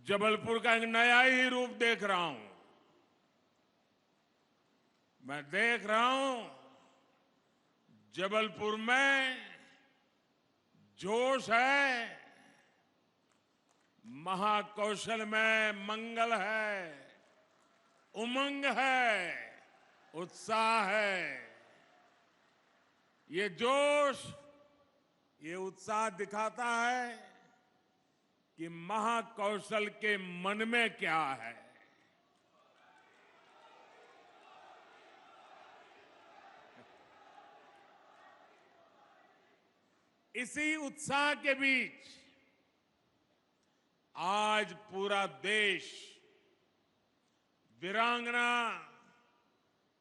जबलपुर का एक नया ही रूप देख रहा हूं। मैं देख रहा हूं जबलपुर में जोश है, महाकौशल में मंगल है, उमंग है, उत्साह है। ये जोश, ये उत्साह दिखाता है कि महाकौशल के मन में क्या है। इसी उत्साह के बीच आज पूरा देश वीरांगना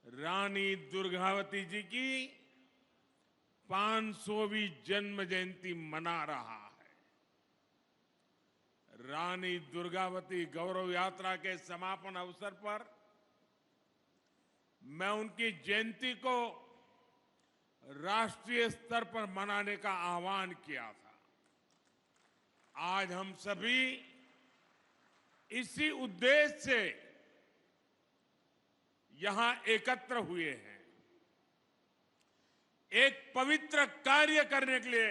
रानी दुर्गावती जी की 500वीं जन्म जयंती मना रहा है। रानी दुर्गावती गौरव यात्रा के समापन अवसर पर मैं उनकी जयंती को राष्ट्रीय स्तर पर मनाने का आह्वान किया था। आज हम सभी इसी उद्देश्य से यहां एकत्र हुए हैं, एक पवित्र कार्य करने के लिए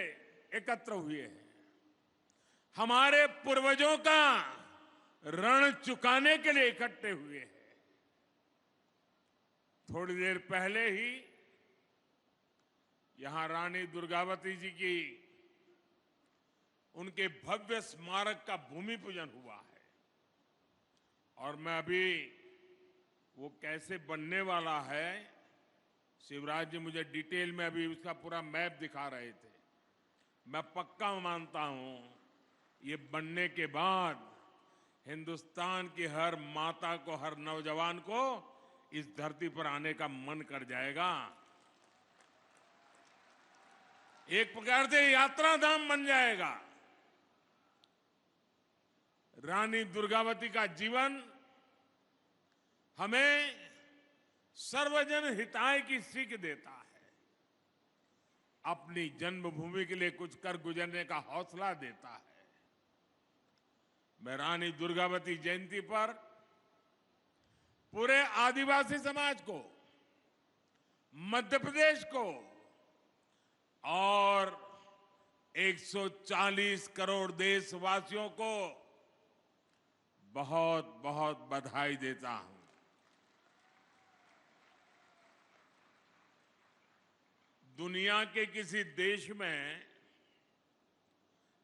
एकत्र हुए हैं, हमारे पूर्वजों का ऋण चुकाने के लिए इकट्ठे हुए हैं। थोड़ी देर पहले ही यहां रानी दुर्गावती जी की उनके भव्य स्मारक का भूमि पूजन हुआ है और मैं अभी वो कैसे बनने वाला है, शिवराज जी मुझे डिटेल में अभी उसका पूरा मैप दिखा रहे थे। मैं पक्का मानता हूं ये बनने के बाद हिंदुस्तान की हर माता को, हर नौजवान को इस धरती पर आने का मन कर जाएगा। एक प्रकार से यात्रा धाम बन जाएगा। रानी दुर्गावती का जीवन हमें सर्वजन हिताय की सीख देता है, अपनी जन्मभूमि के लिए कुछ कर गुजरने का हौसला देता है। मैं रानी दुर्गावती जयंती पर पूरे आदिवासी समाज को, मध्य प्रदेश को और 140 करोड़ देशवासियों को बहुत बहुत बधाई देता हूं। दुनिया के किसी देश में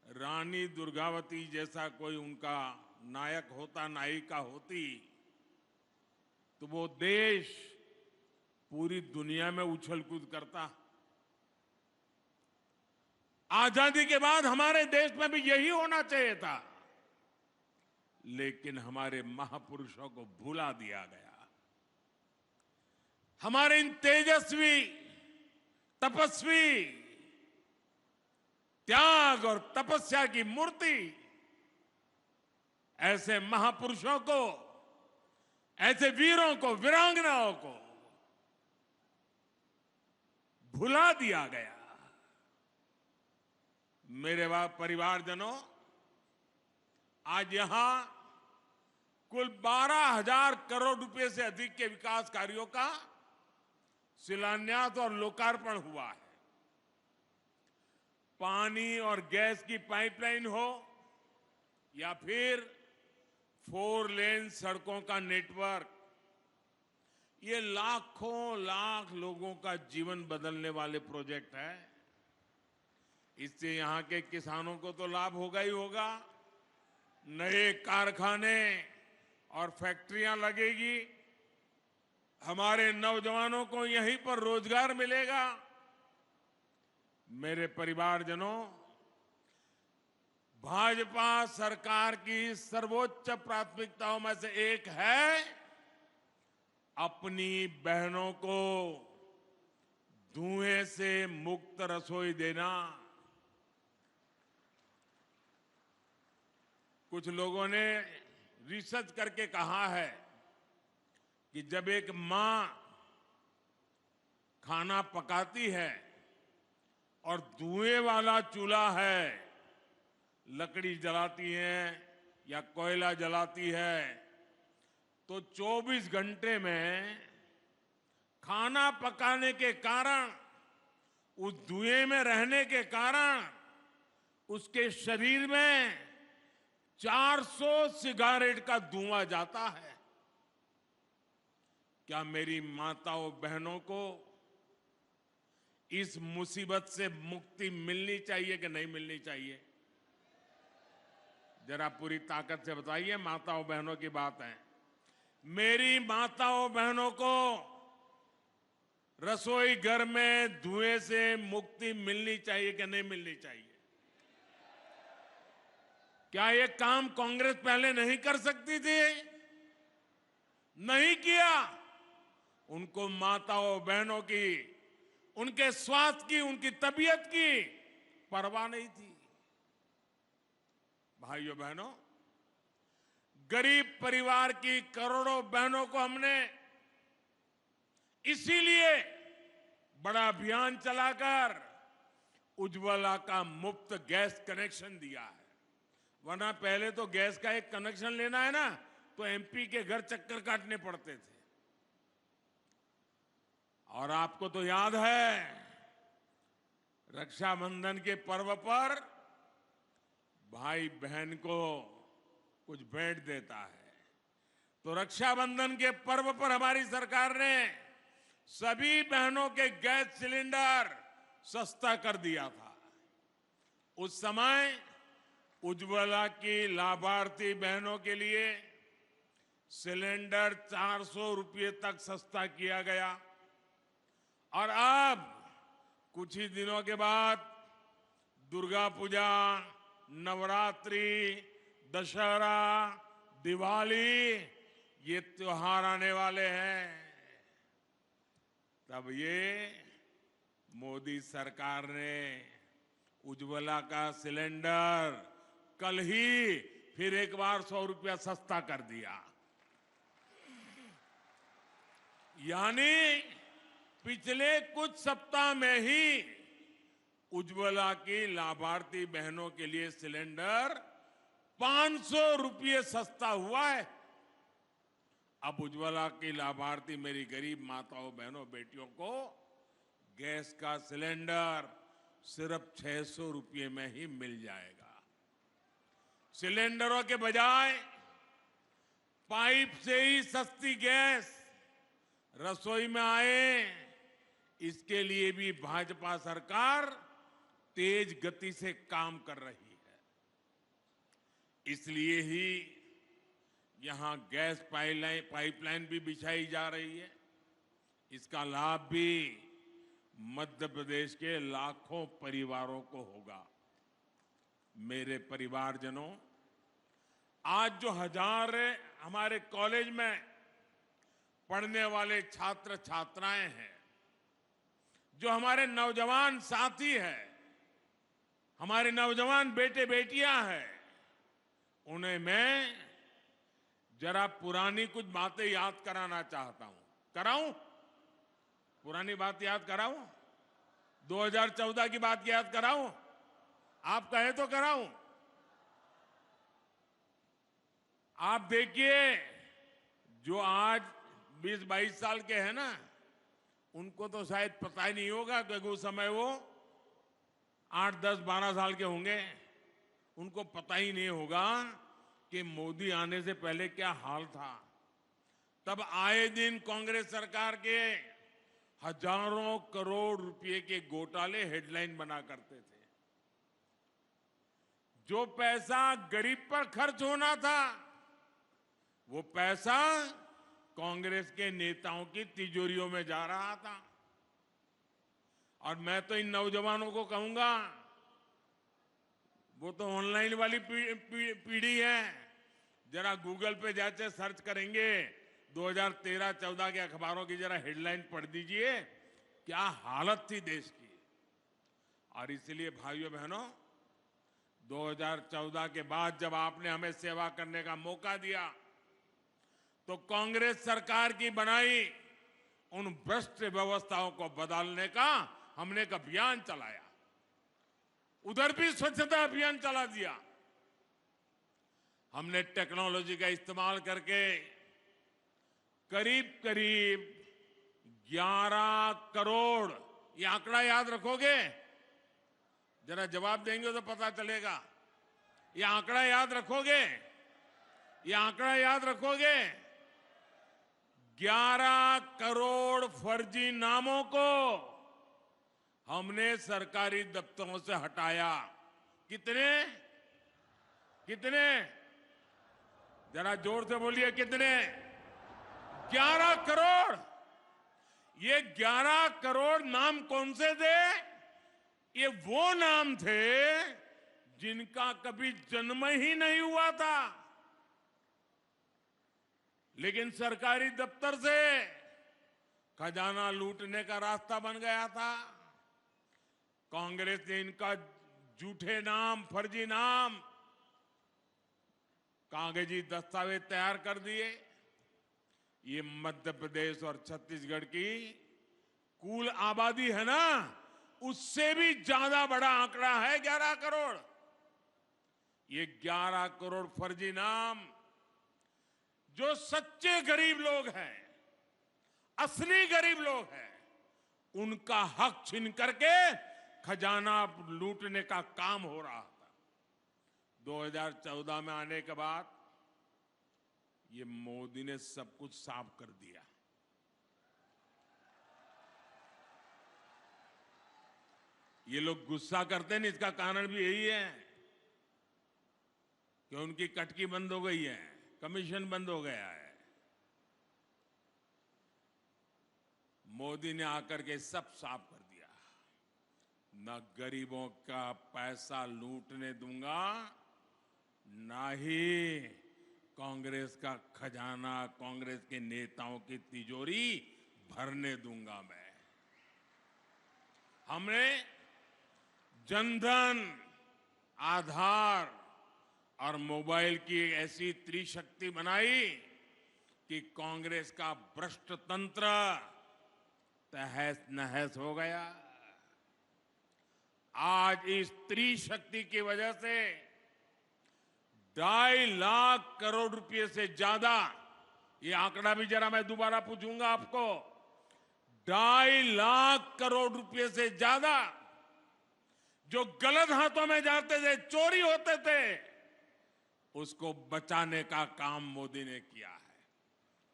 रानी दुर्गावती जैसा कोई उनका नायक होता, नायिका होती, तो वो देश पूरी दुनिया में उछल कूद करता। आजादी के बाद हमारे देश में भी यही होना चाहिए था, लेकिन हमारे महापुरुषों को भुला दिया गया। हमारे इन तेजस्वी, तपस्वी, त्याग और तपस्या की मूर्ति ऐसे महापुरुषों को, ऐसे वीरों को, वीरांगनाओं को भुला दिया गया। मेरे परिवारजनों, आज यहां कुल 12,000 करोड़ रुपए से अधिक के विकास कार्यों का शिलान्यास और लोकार्पण हुआ है। पानी और गैस की पाइपलाइन हो या फिर 4 लेन सड़कों का नेटवर्क, ये लाखों लाख लोगों का जीवन बदलने वाले प्रोजेक्ट है। इससे यहां के किसानों को तो लाभ होगा ही होगा, नए कारखाने और फैक्ट्रियां लगेगी, हमारे नौजवानों को यहीं पर रोजगार मिलेगा। मेरे परिवारजनों, भाजपा सरकार की सर्वोच्च प्राथमिकताओं में से एक है अपनी बहनों को धुएं से मुक्त रसोई देना। कुछ लोगों ने रिसर्च करके कहा है कि जब एक मां खाना पकाती है और धुएं वाला चूल्हा है, लकड़ी जलाती हैं, या कोयला जलाती है तो 24 घंटे में खाना पकाने के कारण, उस धुएं में रहने के कारण उसके शरीर में 400 सिगारेट का धुआं जाता है। क्या मेरी माताओं बहनों को इस मुसीबत से मुक्ति मिलनी चाहिए कि नहीं मिलनी चाहिए? जरा पूरी ताकत से बताइए। माताओं बहनों की बात है। मेरी माताओं बहनों को रसोई घर में धुएं से मुक्ति मिलनी चाहिए कि नहीं मिलनी चाहिए? क्या ये काम कांग्रेस पहले नहीं कर सकती थी? नहीं किया। उनको माताओं बहनों की, उनके स्वास्थ्य की, उनकी तबीयत की परवाह नहीं थी। भाइयों बहनों, गरीब परिवार की करोड़ों बहनों को हमने इसीलिए बड़ा अभियान चलाकर उज्ज्वला का मुफ्त गैस कनेक्शन दिया है। वरना पहले तो गैस का एक कनेक्शन लेना है ना, तो एमपी के घर चक्कर काटने पड़ते थे। और आपको तो याद है, रक्षाबंधन के पर्व पर भाई बहन को कुछ भेंट देता है, तो रक्षाबंधन के पर्व पर हमारी सरकार ने सभी बहनों के गैस सिलेंडर सस्ता कर दिया था। उस समय उज्ज्वला की लाभार्थी बहनों के लिए सिलेंडर 400 रुपये तक सस्ता किया गया। और अब कुछ ही दिनों के बाद दुर्गा पूजा, नवरात्रि, दशहरा, दिवाली, ये त्योहार आने वाले हैं। तब ये मोदी सरकार ने उज्ज्वला का सिलेंडर कल ही फिर एक बार 100 रुपया सस्ता कर दिया। यानी पिछले कुछ सप्ताह में ही उज्ज्वला की लाभार्थी बहनों के लिए सिलेंडर 500 रुपये सस्ता हुआ है। अब उज्ज्वला की लाभार्थी मेरी गरीब माताओं, बहनों, बेटियों को गैस का सिलेंडर सिर्फ 600 रुपये में ही मिल जाएगा। सिलेंडरों के बजाय पाइप से ही सस्ती गैस रसोई में आए, इसके लिए भी भाजपा सरकार तेज गति से काम कर रही है। इसलिए ही यहां गैस पाइपलाइन भी बिछाई जा रही है। इसका लाभ भी मध्य प्रदेश के लाखों परिवारों को होगा। मेरे परिवारजनों, आज जो हजार हमारे कॉलेज में पढ़ने वाले छात्र छात्राएं हैं, जो हमारे नौजवान साथी हैं, हमारे नौजवान बेटे बेटियां हैं, उन्हें मैं जरा पुरानी कुछ बातें याद कराना चाहता हूं। कराऊं? पुरानी बात याद कराऊं? 2014 की बात याद कराऊं? आप कहें तो कराऊं? आप देखिए, जो आज 20-22 साल के हैं ना, उनको तो शायद पता ही नहीं होगा, क्योंकि उस समय वो 8, 10, 12 साल के होंगे। उनको पता ही नहीं होगा कि मोदी आने से पहले क्या हाल था। तब आए दिन कांग्रेस सरकार के हजारों करोड़ रुपए के घोटाले हेडलाइन बना करते थे। जो पैसा गरीब पर खर्च होना था, वो पैसा कांग्रेस के नेताओं की तिजोरियों में जा रहा था। और मैं तो इन नौजवानों को कहूंगा, वो तो ऑनलाइन वाली पीढ़ी है, जरा गूगल पे जाके सर्च करेंगे 2013-14 के अखबारों की जरा हेडलाइन पढ़ दीजिए, क्या हालत थी देश की। और इसलिए भाइयों बहनों, 2014 के बाद जब आपने हमें सेवा करने का मौका दिया, तो कांग्रेस सरकार की बनाई उन भ्रष्ट व्यवस्थाओं को बदलने का हमने एक अभियान चलाया। उधर भी स्वच्छता अभियान चला दिया। हमने टेक्नोलॉजी का इस्तेमाल करके करीब करीब 11 करोड़, ये आंकड़ा याद रखोगे? जरा जवाब देंगे तो पता चलेगा। ये आंकड़ा याद रखोगे? ये आंकड़ा याद रखोगे? 11 करोड़ फर्जी नामों को हमने सरकारी दफ्तरों से हटाया। कितने? कितने? जरा जोर से बोलिए, कितने? 11 करोड़। ये 11 करोड़ नाम कौन से थे? ये वो नाम थे जिनका कभी जन्म ही नहीं हुआ था, लेकिन सरकारी दफ्तर से खजाना लूटने का रास्ता बन गया था। कांग्रेस ने इनका झूठे नाम, फर्जी नाम, कागजी दस्तावेज तैयार कर दिए। ये मध्य प्रदेश और छत्तीसगढ़ की कुल आबादी है ना, उससे भी ज्यादा बड़ा आंकड़ा है 11 करोड़। ये 11 करोड़ फर्जी नाम जो सच्चे गरीब लोग हैं, असली गरीब लोग हैं, उनका हक छीन करके खजाना लूटने का काम हो रहा था। 2014 में आने के बाद ये मोदी ने सब कुछ साफ कर दिया। ये लोग गुस्सा करते हैं, इसका कारण भी यही है कि उनकी कटकी बंद हो गई है, कमीशन बंद हो गया है। मोदी ने आकर के सब साफ कर दिया। न गरीबों का पैसा लूटने दूंगा, ना ही कांग्रेस का खजाना, कांग्रेस के नेताओं की तिजोरी भरने दूंगा मैं। हमने जनधन, आधार और मोबाइल की एक ऐसी त्रिशक्ति बनाई कि कांग्रेस का भ्रष्ट तंत्र तहस नहस हो गया। आज इस त्रिशक्ति की वजह से 2.5 लाख करोड़ रुपए से ज्यादा, ये आंकड़ा भी जरा मैं दोबारा पूछूंगा आपको, 2.5 लाख करोड़ रुपए से ज्यादा जो गलत हाथों में जाते थे, चोरी होते थे, उसको बचाने का काम मोदी ने किया है।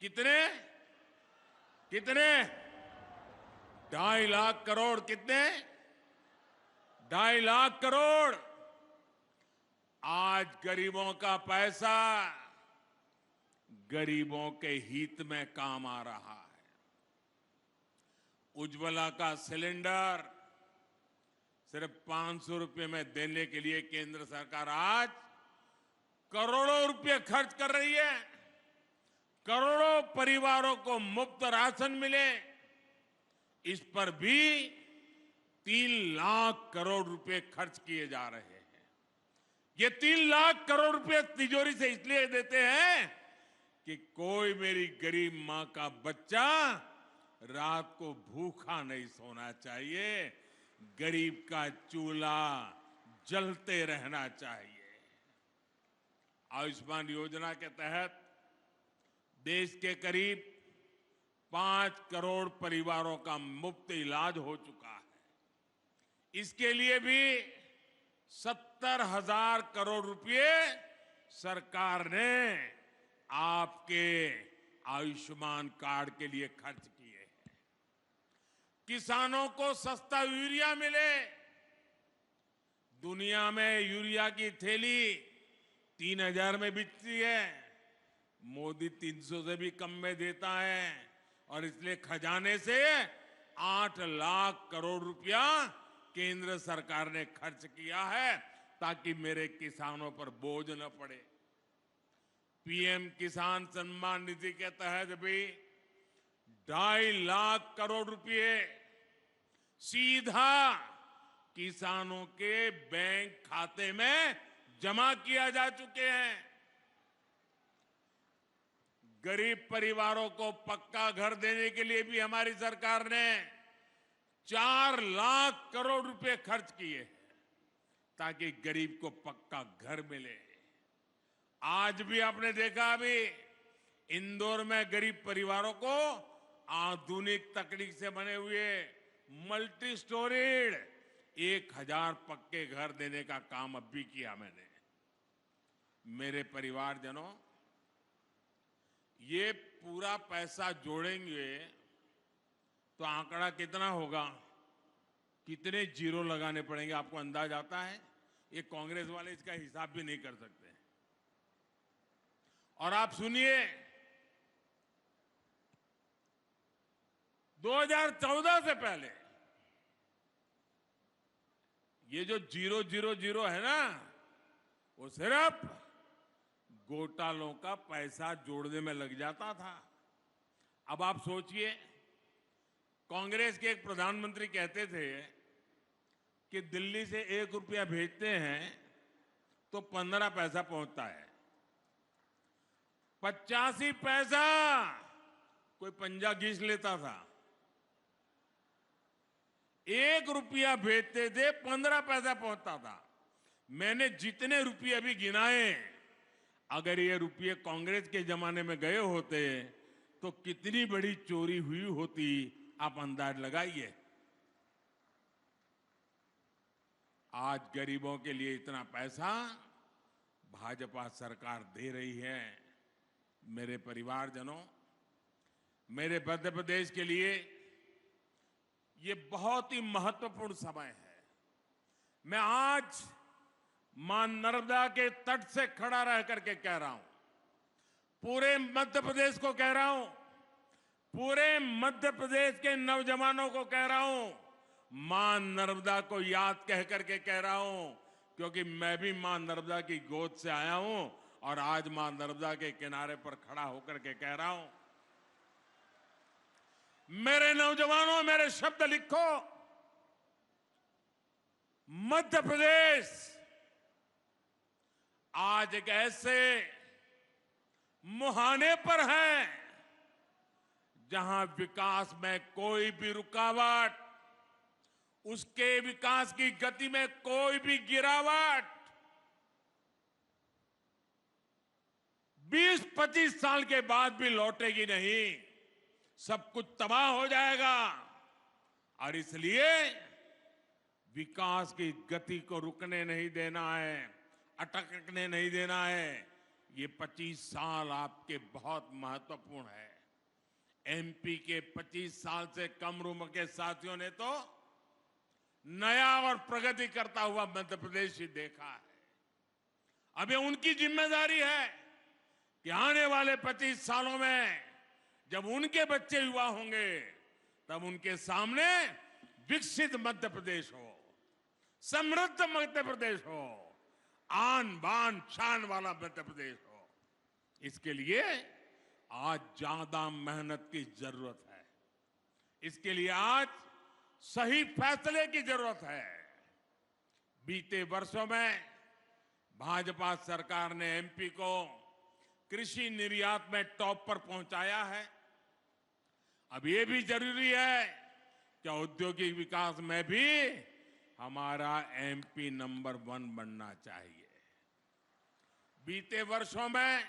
कितने? कितने? 2.5 लाख करोड़। कितने? 2.5 लाख करोड़। आज गरीबों का पैसा गरीबों के हित में काम आ रहा है। उज्ज्वला का सिलेंडर सिर्फ 500 रुपए में देने के लिए केंद्र सरकार आज करोड़ों रुपए खर्च कर रही है। करोड़ों परिवारों को मुफ्त राशन मिले, इस पर भी 3 लाख करोड़ रुपए खर्च किए जा रहे हैं। ये 3 लाख करोड़ रुपए तिजोरी से इसलिए देते हैं कि कोई मेरी गरीब मां का बच्चा रात को भूखा नहीं सोना चाहिए, गरीब का चूल्हा जलते रहना चाहिए। आयुष्मान योजना के तहत देश के करीब 5 करोड़ परिवारों का मुफ्त इलाज हो चुका है। इसके लिए भी 70,000 करोड़ रुपए सरकार ने आपके आयुष्मान कार्ड के लिए खर्च किए हैं। किसानों को सस्ता यूरिया मिले। दुनिया में यूरिया की थैली 3,000 में बिकती है, मोदी 300 से भी कम में देता है, और इसलिए खजाने से 8 लाख करोड़ रुपया केंद्र सरकार ने खर्च किया है ताकि मेरे किसानों पर बोझ न पड़े। पीएम किसान सम्मान निधि के तहत भी 2.5 लाख करोड़ रुपए सीधा किसानों के बैंक खाते में जमा किया जा चुके हैं। गरीब परिवारों को पक्का घर देने के लिए भी हमारी सरकार ने 4 लाख करोड़ रुपए खर्च किए हैं ताकि गरीब को पक्का घर मिले। आज भी आपने देखा अभी इंदौर में गरीब परिवारों को आधुनिक तकनीक से बने हुए मल्टी स्टोरीड 1000 पक्के घर देने का काम अब भी किया मैंने। मेरे परिवारजनों, ये पूरा पैसा जोड़ेंगे तो आंकड़ा कितना होगा? कितने जीरो लगाने पड़ेंगे? आपको अंदाज आता है? ये कांग्रेस वाले इसका हिसाब भी नहीं कर सकते। और आप सुनिए, 2014 से पहले ये जो 000 है ना, वो सिर्फ घोटालों का पैसा जोड़ने में लग जाता था। अब आप सोचिए, कांग्रेस के एक प्रधानमंत्री कहते थे कि दिल्ली से 1 रुपया भेजते हैं तो 15 पैसा पहुंचता है। 85 पैसा कोई पंजा घिस लेता था। 1 रुपया भेजते थे, 15 पैसा पहुंचता था। मैंने जितने रुपये अभी गिनाए, अगर ये रुपये कांग्रेस के जमाने में गए होते तो कितनी बड़ी चोरी हुई होती, आप अंदाज लगाइए। आज गरीबों के लिए इतना पैसा भाजपा सरकार दे रही है। मेरे परिवारजनों, मेरे मध्य प्रदेश के लिए ये बहुत ही महत्वपूर्ण समय है। मैं आज मां नर्मदा के तट से खड़ा रह करके कह रहा हूं, पूरे मध्य प्रदेश को कह रहा हूं, पूरे मध्य प्रदेश के नौजवानों को कह रहा हूं, मां नर्मदा को याद कह करके कह रहा हूं, क्योंकि मैं भी मां नर्मदा की गोद से आया हूं और आज मां नर्मदा के किनारे पर खड़ा होकर के कह रहा हूं, मेरे नौजवानों, मेरे शब्द लिखो। मध्य प्रदेश आज एक ऐसे मुहाने पर है जहां विकास में कोई भी रुकावट, उसके विकास की गति में कोई भी गिरावट 20-25 साल के बाद भी लौटेगी नहीं। सब कुछ तबाह हो जाएगा। और इसलिए विकास की गति को रुकने नहीं देना है, अटकने नहीं देना है। ये 25 साल आपके बहुत महत्वपूर्ण है। एमपी के 25 साल से कम उम्र के साथियों ने तो नया और प्रगति करता हुआ मध्य प्रदेश ही देखा है। अब ये उनकी जिम्मेदारी है कि आने वाले 25 सालों में जब उनके बच्चे युवा होंगे, तब उनके सामने विकसित मध्य प्रदेश हो, समृद्ध मध्य प्रदेश हो, आन बान शान वाला मध्य प्रदेश हो। इसके लिए आज ज्यादा मेहनत की जरूरत है। इसके लिए आज सही फैसले की जरूरत है। बीते वर्षों में भाजपा सरकार ने एमपी को कृषि निर्यात में टॉप पर पहुंचाया है। अब ये भी जरूरी है कि औद्योगिक विकास में भी हमारा एमपी नंबर 1 बनना चाहिए। बीते वर्षों में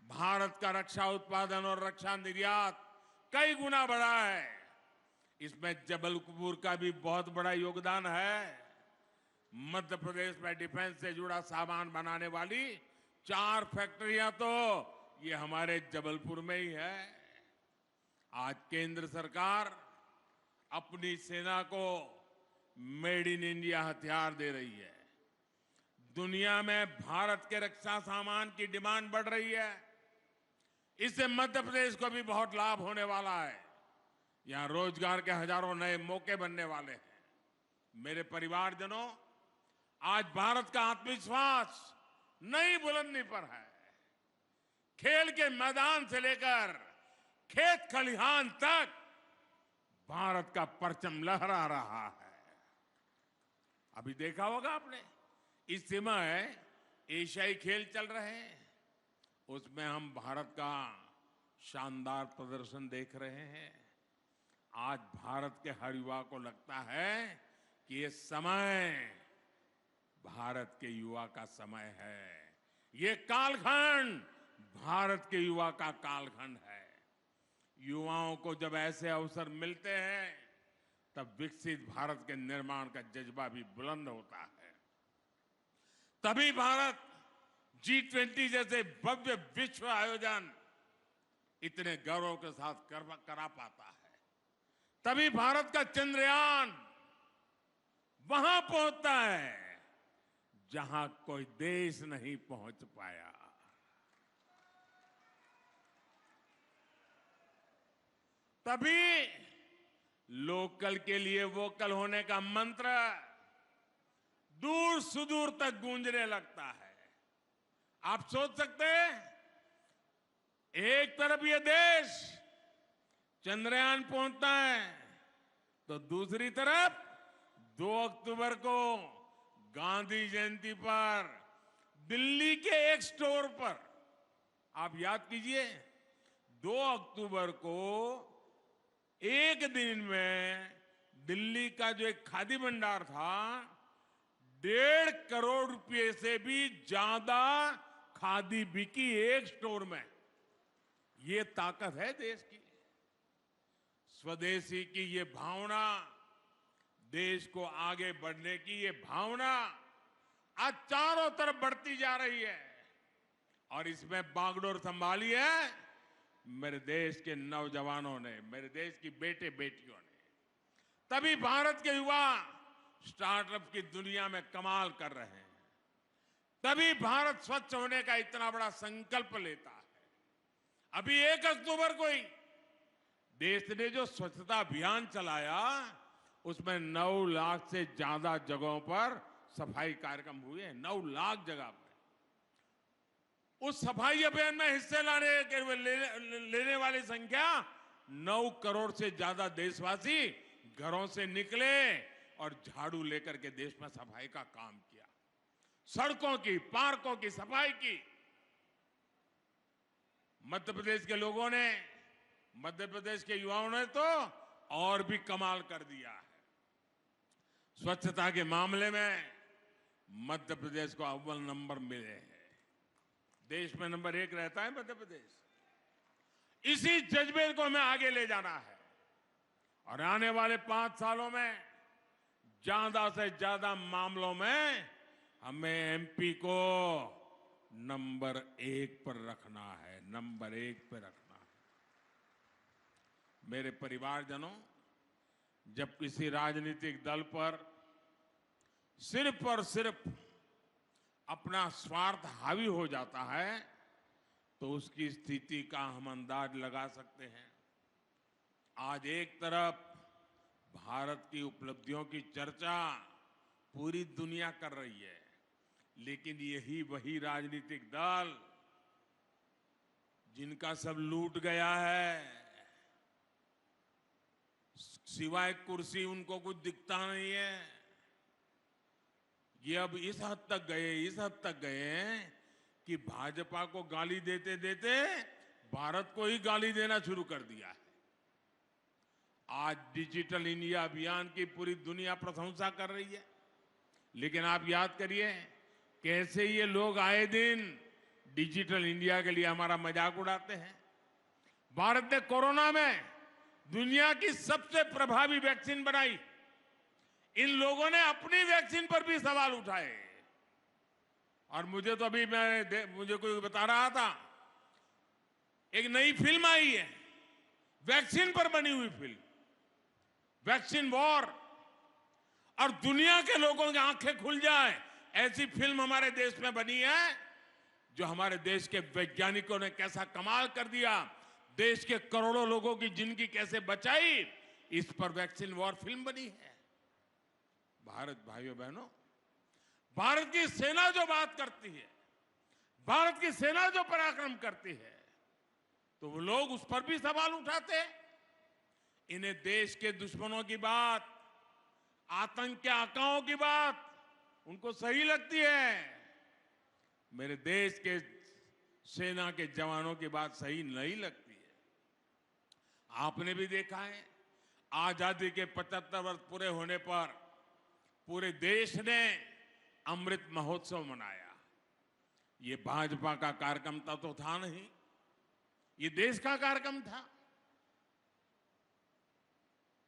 भारत का रक्षा उत्पादन और रक्षा निर्यात कई गुना बढ़ा है। इसमें जबलपुर का भी बहुत बड़ा योगदान है। मध्य प्रदेश में डिफेंस से जुड़ा सामान बनाने वाली 4 फैक्ट्रियां तो ये हमारे जबलपुर में ही है। आज केंद्र सरकार अपनी सेना को मेड इन इंडिया हथियार दे रही है। दुनिया में भारत के रक्षा सामान की डिमांड बढ़ रही है। इससे मध्य प्रदेश को भी बहुत लाभ होने वाला है। यहां रोजगार के हजारों नए मौके बनने वाले हैं। मेरे परिवारजनों, आज भारत का आत्मविश्वास नई बुलंदी पर है। खेल के मैदान से लेकर खेत खलिहान तक भारत का परचम लहरा रहा है। अभी देखा होगा आपने, इस समय एशियाई खेल चल रहे हैं, उसमें हम भारत का शानदार प्रदर्शन देख रहे हैं। आज भारत के हर युवा को लगता है कि ये समय भारत के युवा का समय है। ये कालखंड भारत के युवा का कालखंड है। युवाओं को जब ऐसे अवसर मिलते हैं तब विकसित भारत के निर्माण का जज्बा भी बुलंद होता है। तभी भारत G20 जैसे भव्य विश्व आयोजन इतने गौरव के साथ करा पाता है। तभी भारत का चंद्रयान वहां पहुंचता है जहां कोई देश नहीं पहुंच पाया। तभी लोकल के लिए वोकल होने का मंत्र दूर सुदूर तक गूंजने लगता है। आप सोच सकते हैं, एक तरफ ये देश चंद्रयान पहुंचता है तो दूसरी तरफ 2 अक्टूबर को गांधी जयंती पर दिल्ली के एक स्टोर पर, आप याद कीजिए, 2 अक्टूबर को एक दिन में दिल्ली का जो एक खादी भंडार था, 1.5 करोड़ रुपए से भी ज्यादा खादी बिकी एक स्टोर में। ये ताकत है देश की। स्वदेशी की ये भावना, देश को आगे बढ़ने की ये भावना आज चारों तरफ बढ़ती जा रही है और इसमें बागडोर संभाली है मेरे देश के नौजवानों ने, मेरे देश की बेटे बेटियों ने। तभी भारत के युवा स्टार्टअप की दुनिया में कमाल कर रहे हैं। तभी भारत स्वच्छ होने का इतना बड़ा संकल्प लेता है। अभी 1 अक्टूबर को ही देश ने जो स्वच्छता अभियान चलाया, उसमें 9 लाख से ज्यादा जगहों पर सफाई कार्यक्रम हुए। 9 लाख जगह पर उस सफाई अभियान में हिस्से लेने वाली संख्या 9 करोड़ से ज्यादा देशवासी घरों से निकले और झाड़ू लेकर के देश में सफाई का काम किया। सड़कों की, पार्कों की सफाई की। मध्य प्रदेश के लोगों ने, मध्य प्रदेश के युवाओं ने तो और भी कमाल कर दिया है। स्वच्छता के मामले में मध्य प्रदेश को अव्वल नंबर मिले हैं। देश में नंबर 1 रहता है मध्य प्रदेश। इसी जज्बे को हमें आगे ले जाना है और आने वाले 5 सालों में ज्यादा से ज्यादा मामलों में हमें एमपी को नंबर 1 पर रखना है, नंबर 1 पर रखना है। मेरे परिवारजनों, जब किसी राजनीतिक दल पर सिर्फ और सिर्फ अपना स्वार्थ हावी हो जाता है तो उसकी स्थिति का हम अंदाज लगा सकते हैं। आज एक तरफ भारत की उपलब्धियों की चर्चा पूरी दुनिया कर रही है, लेकिन यही वही राजनीतिक दल जिनका सब लूट गया है, सिवाय कुर्सी उनको कुछ दिखता नहीं है, ये अब इस हद तक गए कि भाजपा को गाली देते देते भारत को ही गाली देना शुरू कर दिया है। आज डिजिटल इंडिया अभियान की पूरी दुनिया प्रशंसा कर रही है, लेकिन आप याद करिए कैसे ये लोग आए दिन डिजिटल इंडिया के लिए हमारा मजाक उड़ाते हैं। भारत ने कोरोना में दुनिया की सबसे प्रभावी वैक्सीन बनाई। इन लोगों ने अपनी वैक्सीन पर भी सवाल उठाए और मुझे तो अभी मुझे कोई बता रहा था, एक नई फिल्म आई है वैक्सीन पर बनी हुई फिल्म, वैक्सीन वॉर, और दुनिया के लोगों की आंखें खुल जाए ऐसी फिल्म हमारे देश में बनी है, जो हमारे देश के वैज्ञानिकों ने कैसा कमाल कर दिया, देश के करोड़ों लोगों की जिंदगी कैसे बचाई, इस पर वैक्सीन वॉर फिल्म बनी है। भारत, भाइयों बहनों, भारत की सेना जो बात करती है, भारत की सेना जो पराक्रम करती है, तो वो लोग उस पर भी सवाल उठाते हैं। इन्हें देश के दुश्मनों की बात, आतंक के आकाओं की बात उनको सही लगती है, मेरे देश के सेना के जवानों की बात सही नहीं लगती है। आपने भी देखा है, आजादी के 75 वर्ष पूरे होने पर पूरे देश ने अमृत महोत्सव मनाया। ये भाजपा का कार्यक्रम तो था नहीं, ये देश का कार्यक्रम था।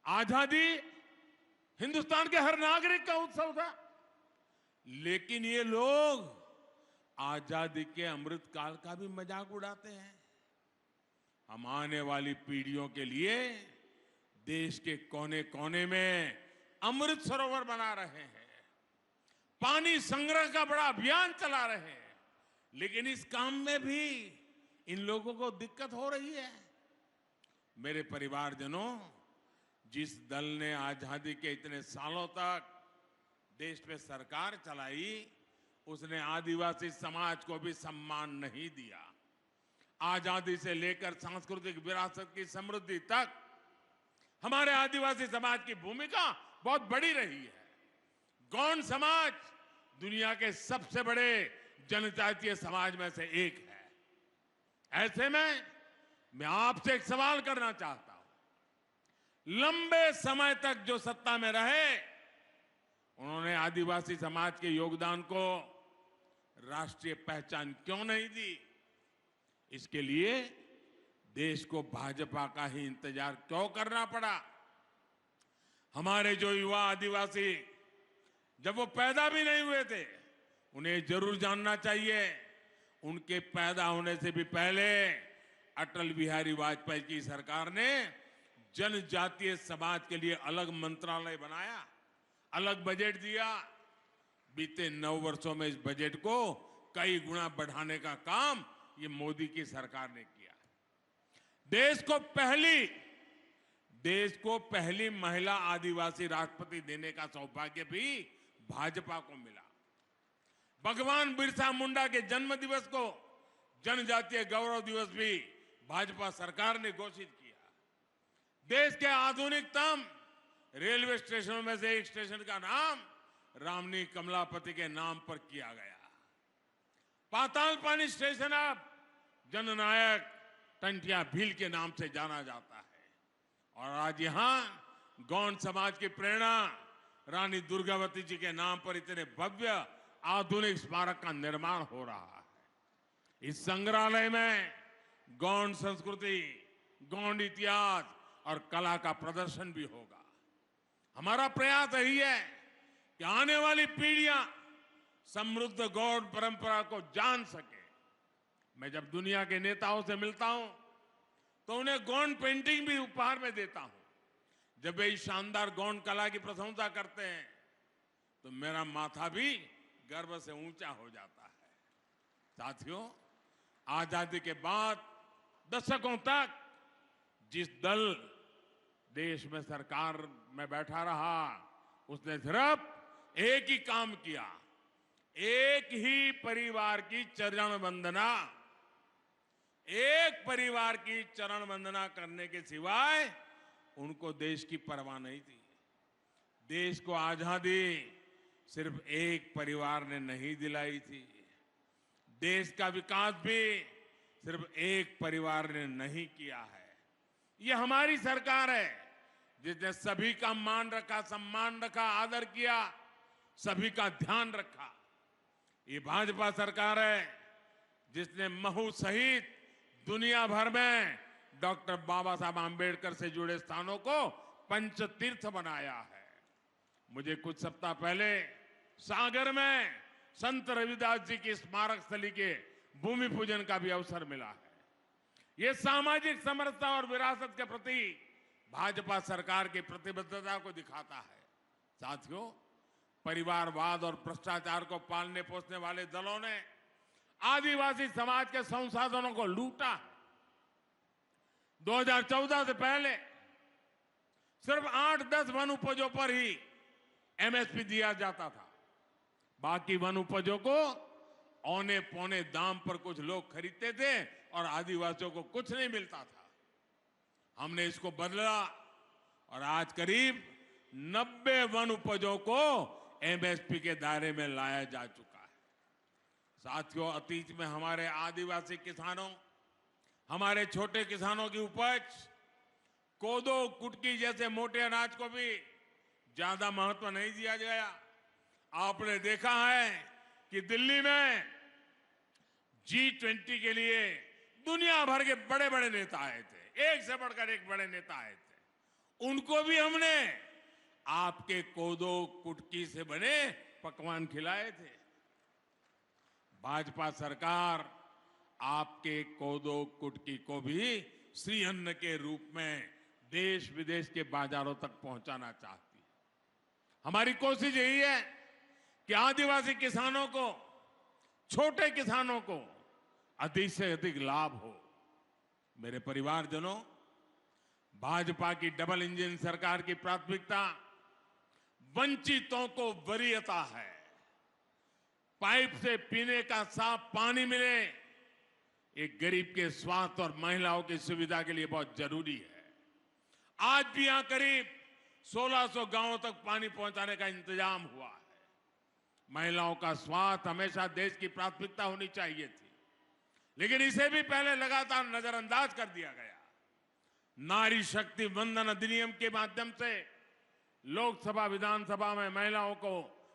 आजादी हिंदुस्तान के हर नागरिक का उत्सव था। लेकिन ये लोग आजादी के अमृत काल का भी मजाक उड़ाते हैं। हम आने वाली पीढ़ियों के लिए देश के कोने कोने में अमृत सरोवर बना रहे हैं, पानी संग्रह का बड़ा अभियान चला रहे हैं। लेकिन इस काम में भी इन लोगों को दिक्कत हो रही है। मेरे परिवारजनों, जिस दल ने आजादी के इतने सालों तक देश में सरकार चलाई, उसने आदिवासी समाज को भी सम्मान नहीं दिया। आजादी से लेकर सांस्कृतिक विरासत की समृद्धि तक हमारे आदिवासी समाज की भूमिका बहुत बड़ी रही है। गौंड समाज दुनिया के सबसे बड़े जनजातीय समाज में से एक है। ऐसे में मैं आपसे एक सवाल करना चाहता हूं। लंबे समय तक जो सत्ता में रहे, उन्होंने आदिवासी समाज के योगदान को राष्ट्रीय पहचान क्यों नहीं दी? इसके लिए देश को भाजपा का ही इंतजार क्यों करना पड़ा? हमारे जो युवा आदिवासी जब वो पैदा भी नहीं हुए थे, उन्हें जरूर जानना चाहिए, उनके पैदा होने से भी पहले अटल बिहारी वाजपेयी की सरकार ने जनजातीय समाज के लिए अलग मंत्रालय बनाया, अलग बजट दिया। बीते 9 वर्षों में इस बजट को कई गुना बढ़ाने का काम ये मोदी की सरकार ने किया। देश को पहली महिला आदिवासी राष्ट्रपति देने का सौभाग्य भी भाजपा को मिला। भगवान बिरसा मुंडा के जन्म दिवस को जनजातीय गौरव दिवस भी भाजपा सरकार ने घोषित किया। देश के आधुनिकतम रेलवे स्टेशनों में से एक स्टेशन का नाम रामनी कमलापति के नाम पर किया गया। पातालपानी स्टेशन अब जननायक टंटिया भील के नाम से जाना जाता है। और आज यहां गौंड समाज की प्रेरणा रानी दुर्गावती जी के नाम पर इतने भव्य आधुनिक स्मारक का निर्माण हो रहा है। इस संग्रहालय में गौंड संस्कृति, गौंड इतिहास और कला का प्रदर्शन भी होगा। हमारा प्रयास यही है कि आने वाली पीढ़ियां समृद्ध गौंड परंपरा को जान सके। मैं जब दुनिया के नेताओं से मिलता हूं तो उन्हें गौंड पेंटिंग भी उपहार में देता हूं। जब वे इस शानदार गौंड कला की प्रशंसा करते हैं तो मेरा माथा भी गर्व से ऊंचा हो जाता है। साथियों, आजादी के बाद दशकों तक जिस दल देश में सरकार में बैठा रहा, उसने सिर्फ एक ही काम किया, एक ही परिवार की चरण वंदना, एक परिवार की चरण वंदना करने के सिवाय उनको देश की परवाह नहीं थी। देश को आजादी सिर्फ एक परिवार ने नहीं दिलाई थी। देश का विकास भी सिर्फ एक परिवार ने नहीं किया है। ये हमारी सरकार है जिसने सभी का मान रखा, सम्मान रखा, आदर किया, सभी का ध्यान रखा। ये भाजपा सरकार है जिसने महू सहित दुनिया भर में डॉक्टर बाबा साहब आंबेडकर से जुड़े स्थानों को पंचतीर्थ बनाया है। मुझे कुछ सप्ताह पहले सागर में संत रविदास जी की स्मारक स्थली के भूमि पूजन का भी अवसर मिला है। ये सामाजिक समरसता और विरासत के प्रति भाजपा सरकार की प्रतिबद्धता को दिखाता है। साथियों, परिवारवाद और भ्रष्टाचार को पालने पोसने वाले दलों ने आदिवासी समाज के संसाधनों को लूटा है। 2014 से पहले सिर्फ 8-10 वन उपजों पर ही एमएसपी दिया जाता था। बाकी वन उपजों को औने पौने दाम पर कुछ लोग खरीदते थे और आदिवासियों को कुछ नहीं मिलता था। हमने इसको बदला और आज करीब 90 वन उपजों को एमएसपी के दायरे में लाया जा चुका है। साथियों, अतीत में हमारे आदिवासी किसानों, हमारे छोटे किसानों की उपज कोदो, कुटकी जैसे मोटे अनाज को भी ज्यादा महत्व नहीं दिया गया। आपने देखा है कि दिल्ली में G20 के लिए दुनिया भर के बड़े बड़े नेता आए थे, एक से बढ़कर एक बड़े नेता आए थे। उनको भी हमने आपके कोदो कुटकी से बने पकवान खिलाए थे। भाजपा सरकार आपके कोदो कुटकी को भी श्री अन्न के रूप में देश विदेश के बाजारों तक पहुंचाना चाहती है। हमारी कोशिश यही है कि आदिवासी किसानों को, छोटे किसानों को अधिक से अधिक लाभ हो। मेरे परिवारजनों, भाजपा की डबल इंजन सरकार की प्राथमिकता वंचितों को वरीयता है। पाइप से पीने का साफ पानी मिले, एक गरीब के स्वास्थ्य और महिलाओं की सुविधा के लिए बहुत जरूरी है। आज भी यहां करीब 1600 गांवों तक पानी पहुंचाने का इंतजाम हुआ है। महिलाओं का स्वास्थ्य हमेशा देश की प्राथमिकता होनी चाहिए थी, लेकिन इसे भी पहले लगातार नजरअंदाज कर दिया गया। नारी शक्ति वंदन अधिनियम के माध्यम से लोकसभा विधानसभा में महिलाओं को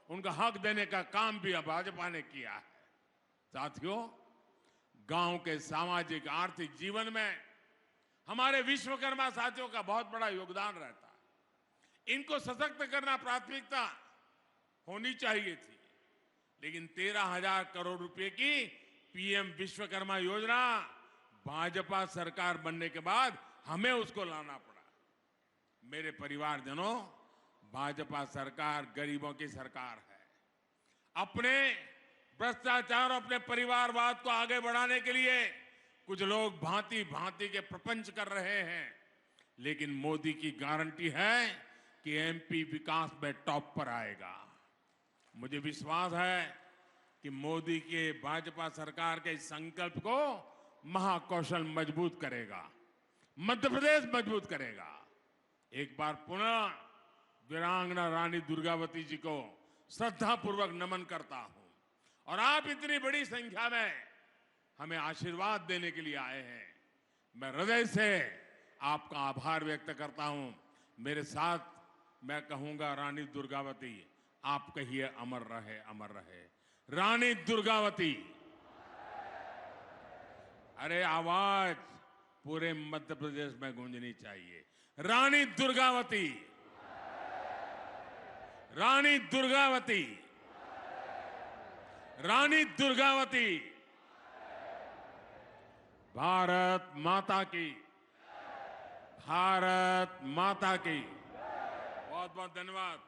उनका हक देने का काम भी भाजपा ने किया है। साथियों, गांव के सामाजिक आर्थिक जीवन में हमारे विश्वकर्मा साथियों का बहुत बड़ा योगदान रहता है। इनको सशक्त करना प्राथमिकता होनी चाहिए थी, लेकिन 13,000 करोड़ रुपए की पीएम विश्वकर्मा योजना भाजपा सरकार बनने के बाद हमें उसको लाना पड़ा। मेरे परिवारजनों, भाजपा सरकार गरीबों की सरकार है। अपने भ्रष्टाचार और अपने परिवारवाद को आगे बढ़ाने के लिए कुछ लोग भांति भांति के प्रपंच कर रहे हैं, लेकिन मोदी की गारंटी है कि एमपी विकास में टॉप पर आएगा। मुझे विश्वास है कि मोदी के भाजपा सरकार के इस संकल्प को महाकौशल मजबूत करेगा, मध्य प्रदेश मजबूत करेगा। एक बार पुनः वीरांगना रानी दुर्गावती जी को श्रद्धापूर्वक नमन करता हूं, और आप इतनी बड़ी संख्या में हमें आशीर्वाद देने के लिए आए हैं। मैं हृदय से आपका आभार व्यक्त करता हूं। मेरे साथ मैं कहूंगा, रानी दुर्गावती, आप कहिए अमर रहे, अमर रहे। रानी दुर्गावती। अरे आवाज पूरे मध्य प्रदेश में गूंजनी चाहिए। रानी दुर्गावती, रानी दुर्गावती, रानी दुर्गावती। भारत माता की, भारत माता की। बहुत बहुत धन्यवाद।